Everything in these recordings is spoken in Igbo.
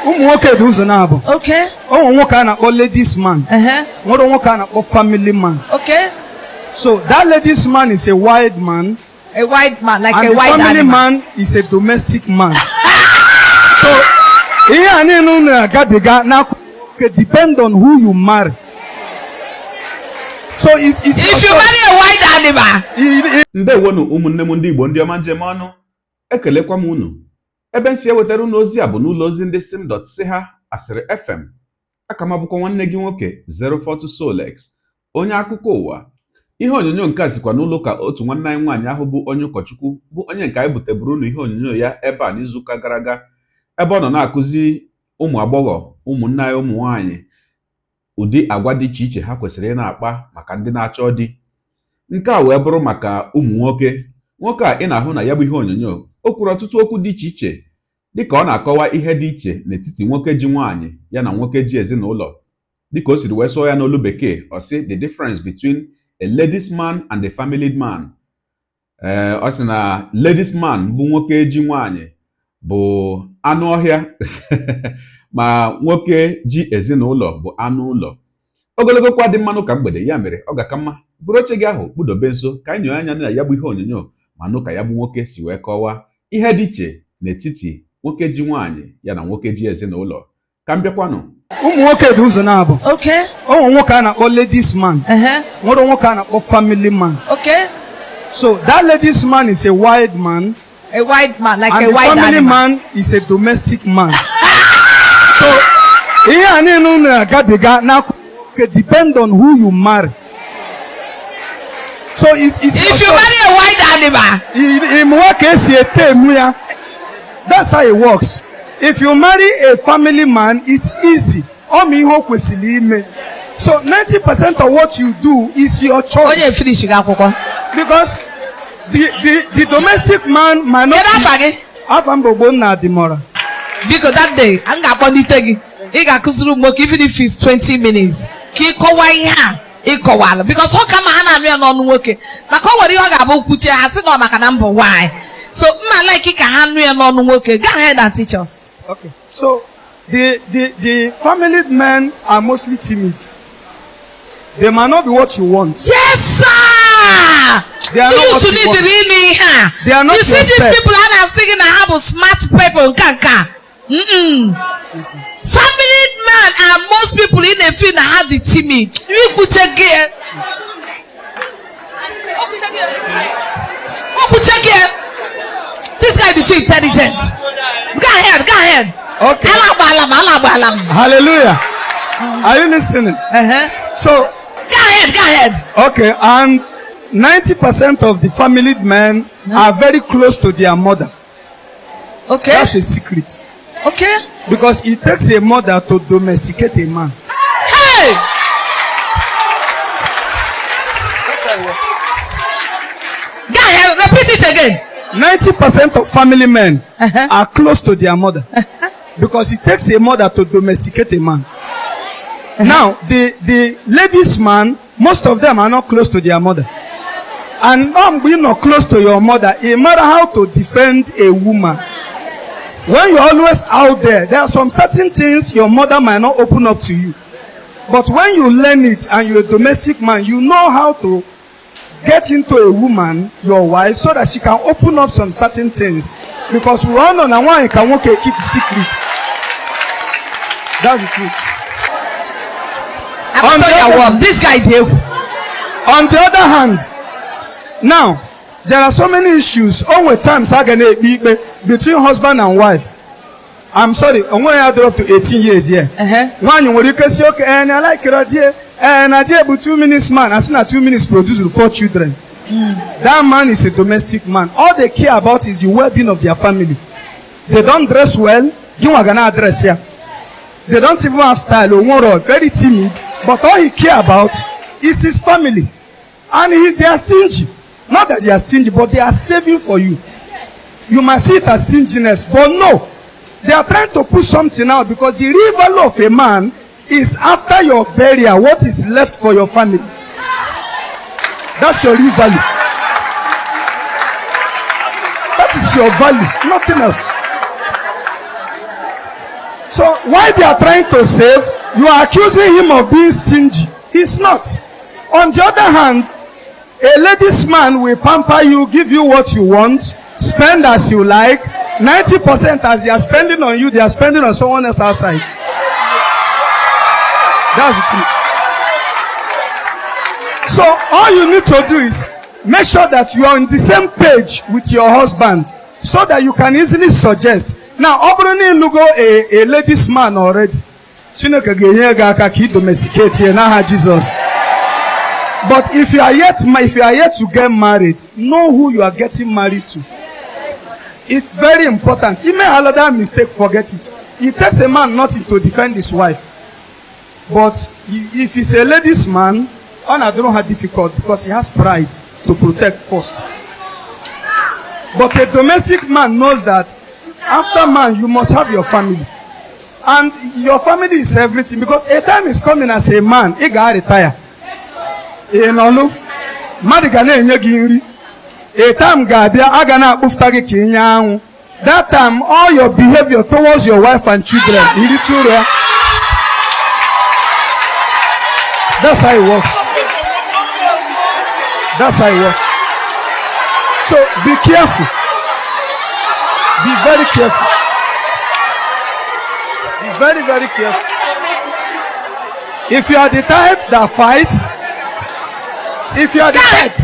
Okay. Ladies man. Family man. Okay. So that ladies man is a wild man. A white man, like and a white family animal. man is a domestic man. So depend on who you marry. So it's if you marry a white animal. Ndewonu ụmụnne m ndị Igbo ndị ọma njem ọnụ ekelekwa m unu ebe nsi ewetara unu ozi a bụ n'ụlọ ozi ndị sim.ha asịrị FM aka m abụkwa nwanne gị nwoke 042 Solex onye akụkọ ụwa. Ihe onyonyo nke a sikwa n'ụlọ ka otu nwanne anyị nwaanyị ahụ bụ onye ụkọchukwu bụ onye nke anyị buteburu unu ihe onyonyo ya ebe a n'izuụka gara aga ebe ọ nọ na-akụzi ụmụ agbọghọ ụmụnne anyị ụmụ nwaanyị ụdị agwa dị iche iche ha kwesịrị ị na-akpa maka ndị na-achọ di. Nke a wee bụrụ maka ụmụ nwoke a ị na-ahụ na ya bụ ihe onyonyo o kwuru ọtụtụ okwu dị iche iche dịka ọ na-akọwa ihe dị iche n'etiti nwoke ji nwaanyị ya na nwoke ji ezinụlọ dịka o siri wee sụọ ya n'olu bekee ọ sị the difference between a ladies man and a family man. Ọ sị na ladies man bụ nwoke ji nwaanyị bụ anụ ọhịa ma nwoke ji ezinụlọ bụ anụ ụlọ. Ogologo kwa dị mmanụ ka mgbede, ya mere ọ ga-aka mma bụrụ oche gị ahụ kpudobe nso ka anyị nyere anya na ya bụ ihe onyonyo ma nụ ka ya bụ nwoke si wee kọwaa ihe dị iche n'etiti nwoke ji nwaanyị ya na nwoke ji ezinụlọ. Ka m bịakwanụ. Okay. Ladies man. Family man. Okay. So that ladies man is a wild man. A white man, like and a white family animal. man is a domestic man. So depend on who you marry. So if you marry a white animal, that's how it works. If you marry a family man, it's easy. So 90% of what you do is your choice. Because the domestic man might not be because that day I'm going to tell you even if it's 20 minutes because how come I not working? Why? So go ahead and teach us. Okay. So the family men are mostly timid. They might not be what you want. Yes, sir. They are not what you want. They are not. You see these people are singing and have smart people. Family men are most people in the field that have the timid. You could check it. This guy is too intelligent. Go ahead. Okay. Hallelujah. Are you listening? So go ahead. Okay, and 90% of the family men are very close to their mother. Okay. That's a secret. Okay. Because it takes a mother to domesticate a man. Hey! That's how it works. Go ahead, repeat it again. 90% of family men are close to their mother. Because it takes a mother to domesticate a man. Now, the ladies man, most of them are not close to their mother. And being not close to your mother, it matter how to defend a woman. When you're always out there are some certain things your mother might not open up to you. But when you learn it and you're a domestic man, you know how to get into a woman, your wife, so that she can open up some certain things. Because we all know that one can keep secrets. That's the truth. This guy did. On the other hand, now there are so many issues all the times between husband and wife. I'm sorry, I'm going to up to 18 years here. One you can say, okay, and I like it here, and I did about 2 minutes man. I seen 2 minutes producing 4 children. That man is a domestic man. All they care about is the well-being of their family. They don't dress well. You are gonna dress here. They don't even have style or very timid. But all he care about is his family. And they are stingy. Not that they are stingy, but they are saving for you. You might see it as stinginess, but no. They are trying to put something out because the real value of a man is after your burial, what is left for your family. That's your real value. That is your value, nothing else. So while they are trying to save, you are accusing him of being stingy. He's not. On the other hand, a ladies' man will pamper you, give you what you want, spend as you like. 90% as they are spending on you, they are spending on someone else outside. That's the truth. So all you need to do is make sure that you are on the same page with your husband so that you can easily suggest. Now, obroni lugo a ladies man already. Chineke ga-enye ga aka ka domesticate here na Jesus. But if you are yet to get married, know who you are getting married to. It's very important. He made another mistake, forget it. It takes a man nothing to defend his wife. But if he's a ladies man, I don't have difficult because he has pride to protect first. But a domestic man knows that after man, you must have your family. And your family is everything, because a time is coming as a man, he got retire. You know, a time that time all your behavior towards your wife and children, that's how it works. That's how it works. So be careful. Be very careful. Be very, very careful. If you are the type that fights, if you are the type,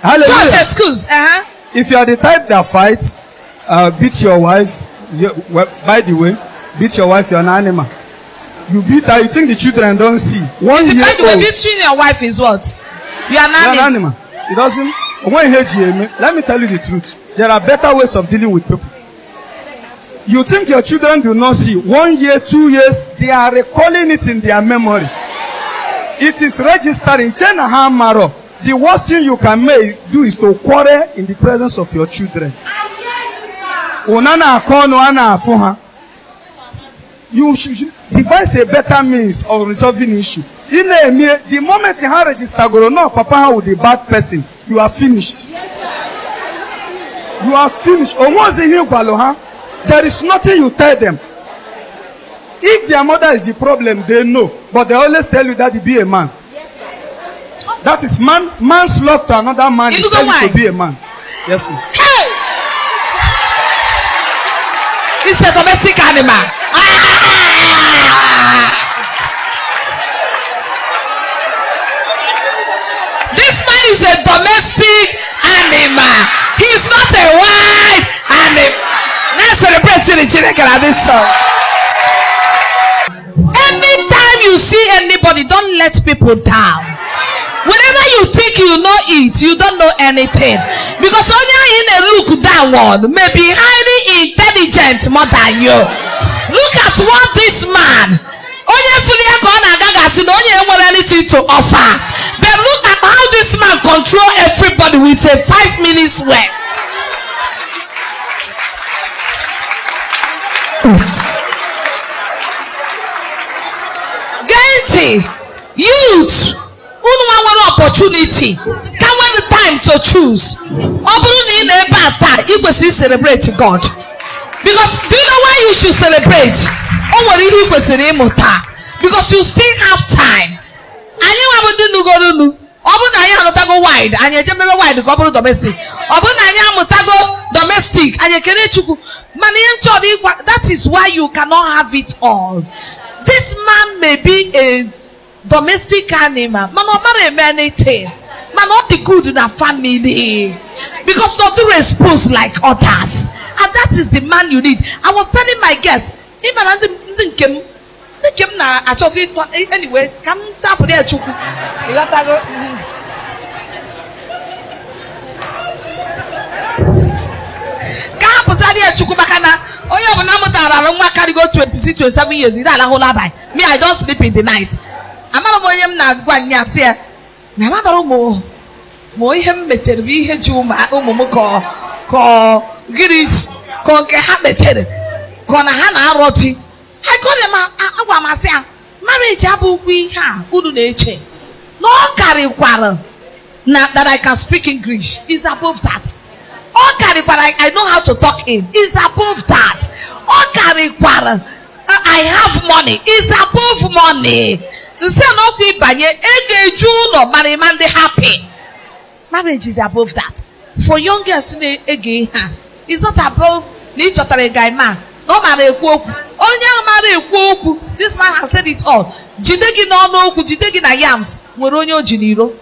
hallelujah. Excuse. If you are the type that fights, beat your wife. By the way, beat your wife, you're an animal. You beat her, you think the children don't see. 1 year by the way, old. between your wife is what? You are You're an animal. It doesn't. Let me tell you the truth. There are better ways of dealing with people. You think your children do not see. 1 year, 2 years, they are recalling it in their memory. It is registering. The worst thing you can do is to quarrel in the presence of your children. You should devise a better means of resolving issue. The moment you have registered, no, Papa with the bad person, you are finished. You are finished. There is nothing you tell them. If their mother is the problem, they know. But they always tell you that you be a man. That is man's love to another man is telling you to be a man. Yes, sir. Hey! It's a domestic animal. This man is a domestic animal. He's not a wild animal. Let's celebrate the Chineke at this song. Anytime you see anybody, don't let people down. Whenever you think you know it, you don't know anything. Because only in a look downward may be highly intelligent more than you. Look at what this man, anything to offer. But look at how this man control everybody with a 5 minutes word. Gente, youth, one opportunity. Come when the time to choose. You will celebrate God. Because do you know why you should celebrate? Because you still have time. And you have to go wide and you remember wide the couple domestic. Domestic and you that is why you cannot have it all. This man may be a domestic animal, man not anything, man not the good in a family, because not to expose like others, and that is the man you need. I was telling my guests, even I didn't I just anyway, come tap there, chuku. You got to go. Oh yeah, when I'm carry go 26, 27 years. Me, I don't sleep in the night. I'm not going to say, Namaro mo him better be here to my call Giris conque habited. Conahana roti. I call him myself. Marriage abu we have good nature. No carry quarrel. Now that I can speak English is above that. All carry, but I know how to talk in. Is above that. All carry quarrel. I have money. It's above money. Instead of ibanye, ege juno marimande happy. Marriage is above that. For young girls, it's not above the chotare guy man. No matter this man has said it all. Jidegi no jidegi na yams. Moronyo jiniro.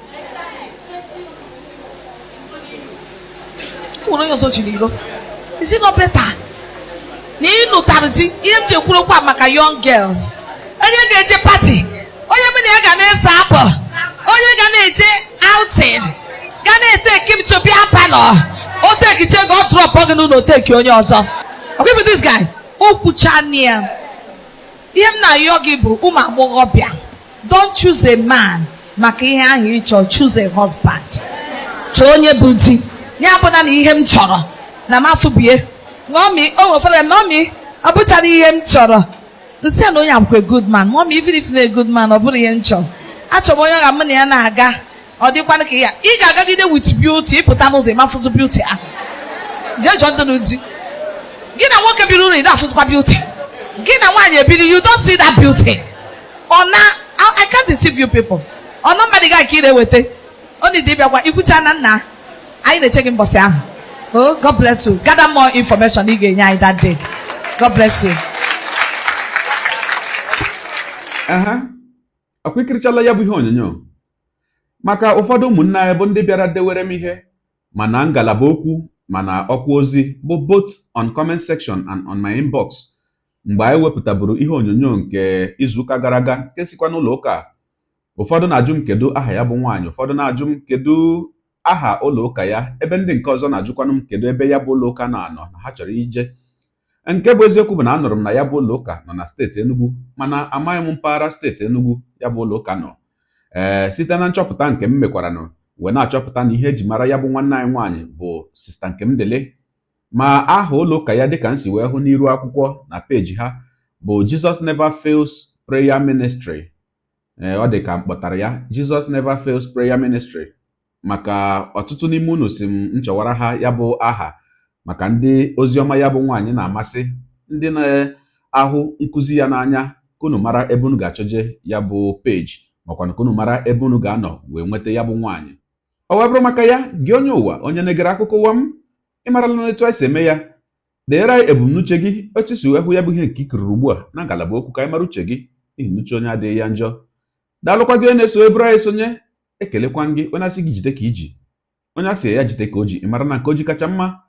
Moronyo so jiniro. Is it not better? Ni notarity. Iemje kuro kwa maka young girls. Onye ga-eje party. Onye mini aga na-ese apple. Onye ga na-eje outing. Ga na-etake him to be a panel. O take it, go drop again no take onye ọzọ. Okay for this guy. Okuchania. Ihe na yogi bụ ụmụ agbọghọbịa. Don't choose a man maka ihe ahụ ị chọrọ. Choose a husband. Chọọ onye bụ di. Ya bụ na ihe m chọrọ na m afụbie. Mommy, oh, for mommy, I put an EM choro. The say no, I'm a good man. Mommy, even if you're a good man, I'll put an choro. Actually, I'm money and aga. Or the one here. He got with beauty, put on a man for beauty. Judge on the nudity. Get a walk a beauty, that was my beauty. Get a one, you don't see that beauty. Or now, I can't deceive you people. Or nobody got killed with it. Only the what you put on now. I ain't checking boss. Oh, God bless you. Gather more information that day. God bless you. Akwikirichala ya bụ ihe onyonyo maka ụfọdụ ụmụnna anyị bụ ndị bịara dewere m ihe mana ngalaba okwu mana ọkwa ozi bụ both on comment section and on my inbox mgbe anyị wepụtaburu ihe onyonyo nke izuụka gara aga nke sikwa n'ụlọ ụka. Ụfọdụ na-ajụ m kedu aha ya bụ nwaanyị, ụfọdụ na-ajụ m kedu aha ụlọ ụka ya, ebe ndị nke ọzọ na-ajụkwanụ m kedu ebe ya bụ ụlọ ụka na-anọ na ha chọrọ ije. Nke bụ eziokwu bụ na anụrụ m na ya bụ ụlọ ụka nọ na steeti Enugu mana amaghị m mpaghara steeti Enugu ya bụ ụlọ ụka nọ. Site na nchọpụta nke m mekwaranụ wee na-achọpụta na ihe eji mara ya bụ nwanne anyị nwaanyị bụ Sista Nkemdele, ma aha ụlọ ụka ya dịka m si wee hụ n'iru akwụkwọ na peji ha bụ Jesus Never Fails Prayer Ministry. Ọ dị ka m kpọtara ya Jesus Never Fails Prayer Ministry maka ọtụtụ n'ime unu si m nchọwara ha ya bụ aha maka ndị oziọma ya bụ nwaanyị na-amasị, ndị na-ahụ nkụzi ya n'anya ka unu mara ebe unu ga-achọje ya bụ peji makwa na ka unu mara ebe unu ga-anọ wee nweta ya bụ nwaanyị. Ọ wee bụrụ maka ya gị onye ụwa onye na-egere akụkọ ụwa m, ịmarala na etu anyị si eme ya, deere anyị ebumnuche gị otu si wee hụ ya bụ ihe nke ikiriri ugbu a na ngalaba okwu ka anyị mara uche gị n'ihi n'uche onye adịghị ya njọ. Daalụkwa gị onye na-eso eburu anyị sonye, ekelekwa gị onye asị gị jide ka iji, onye asị ya jide ka o ji, ịmara na nke o ji kacha mma.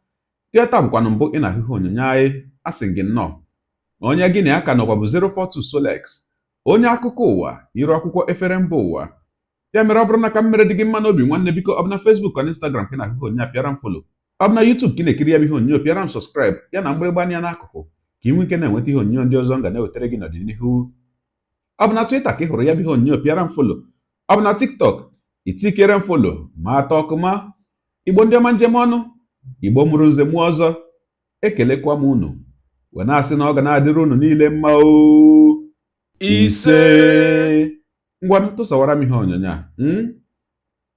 Taa bụkwanụ mbụ ị na-ahụ ihe onyonyo anyị, asị gị nnọọ. Onye gị na ya ka nọkwa bụ 042 Solex, onye akụkọ ụwa iru akwụkwọ efere mba ụwa. Ya mere ọ bụrụ na ka m mere dị gị mma n'obi nwanne, biko ọ bụ na Facebook na Instagram ka ị na-ahụ ihe onyonyo apịara m follow, ọ bụ na YouTube ka ị na-ekiri ya bụ ihe onyonyo pịara m subscribe ya na mgbịrịgba anya n'akụkụ ka ị nwee ike na-enweta ihe onyonyo ndị ọzọ m ga na-ewetara gị n'ọdịnihu. Ọ bụ na Twitter ka ị hụrụ ya bụ ihe onyonyo pịara m follow, ọ bụ na TikTok itikere m follow ma atọ ọkụma. Igbo ndị ọma njem ọnụ, Igbo mụrụ nze mụọ ọzọ, ekelekwa m unu wee na-asị na ọ ga na-adịrị unu niile mma o ise. Ngwa tụsawara m ihe onyonyo a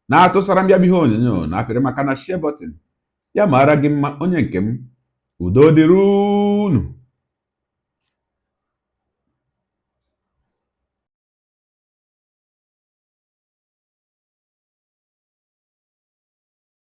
na-atụsara m ya bụ ihe onyonyo na apịrị maka na share button ya mara gị mma onye nke m. Udo dịrị unu.